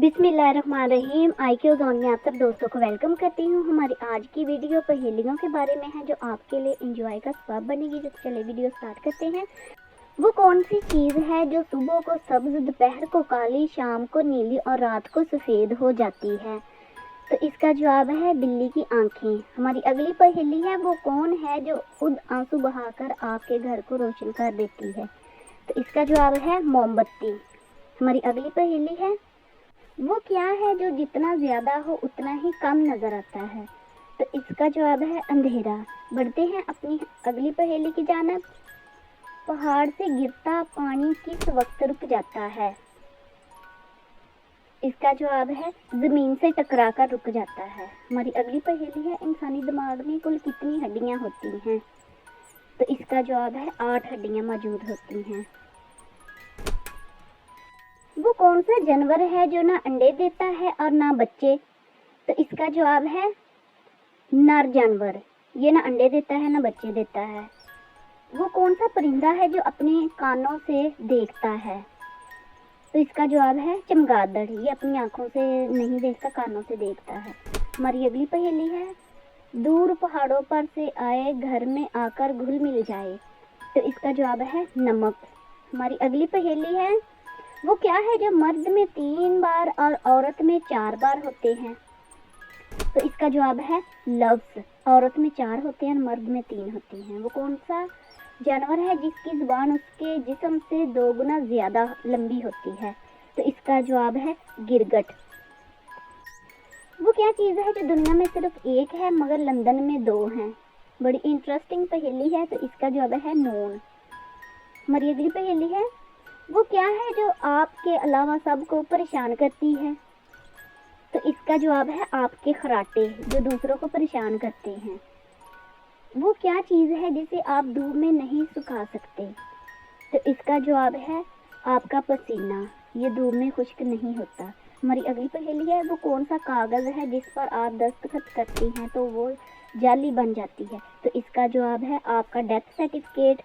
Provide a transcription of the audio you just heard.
बिस्मिल्लाहिर्रहमानिर्रहीम। IQ zone में आप सब दोस्तों को वेलकम करती हूँ। हमारी आज की वीडियो पहेलियों के बारे में है जो आपके लिए एंजॉय का सबब बनेगी। तो चलिए वीडियो स्टार्ट करते हैं। वो कौन सी चीज़ है जो सुबह को सब्ज, दोपहर को काली, शाम को नीली और रात को सफ़ेद हो जाती है? तो इसका जवाब है बिल्ली की आंखें। हमारी अगली पहेली है, वो कौन है जो खुद आंसू बहाकर आपके घर को रोशन कर देती है? तो इसका जवाब है मोमबत्ती। हमारी अगली पहेली है, वो क्या है जो जितना ज़्यादा हो उतना ही कम नज़र आता है? तो इसका जवाब है अंधेरा। बढ़ते हैं अपनी अगली पहेली की जानिब। पहाड़ से गिरता पानी किस वक्त रुक जाता है? इसका जवाब है ज़मीन से टकरा कर रुक जाता है। हमारी अगली पहेली है, इंसानी दिमाग में कुल कितनी हड्डियाँ होती हैं? तो इसका जवाब है 8 हड्डियाँ मौजूद होती हैं। वो कौन सा जानवर है जो ना अंडे देता है और ना बच्चे? तो इसका जवाब है नर जानवर। ये ना अंडे देता है ना बच्चे देता है। वो कौन सा परिंदा है जो अपने कानों से देखता है? तो इसका जवाब है चमगादड़। ये अपनी आंखों से नहीं देखता, कानों से देखता है। हमारी अगली पहेली है, दूर पहाड़ों पर से आए घर में आकर घुल मिल जाए। तो इसका जवाब है नमक। हमारी अगली पहेली है, वो क्या है जो मर्द में 3 बार और औरत में 4 बार होते हैं? तो इसका जवाब है लफ्ज़। औरत में 4 होते हैं, मर्द में 3 होते हैं। वो कौन सा जानवर है जिसकी जुबान उसके जिस्म से 2 गुना ज़्यादा लंबी होती है? तो इसका जवाब है गिरगट। वो क्या चीज़ है जो दुनिया में सिर्फ एक है मगर लंदन में 2 हैं? बड़ी इंटरेस्टिंग पहेली है। तो इसका जवाब है नून। हमारी अगली पहेली है, वो क्या है जो आपके अलावा सबको परेशान करती है? तो इसका जवाब है आपके खराटे, जो दूसरों को परेशान करते हैं। वो क्या चीज़ है जिसे आप धूप में नहीं सुखा सकते? तो इसका जवाब है आपका पसीना। ये धूप में खुश्क नहीं होता। हमारी अगली पहेली है, वो कौन सा कागज़ है जिस पर आप दस्तखत करती हैं तो वो जाली बन जाती है? तो इसका जवाब है आपका डेथ सर्टिफिकेट।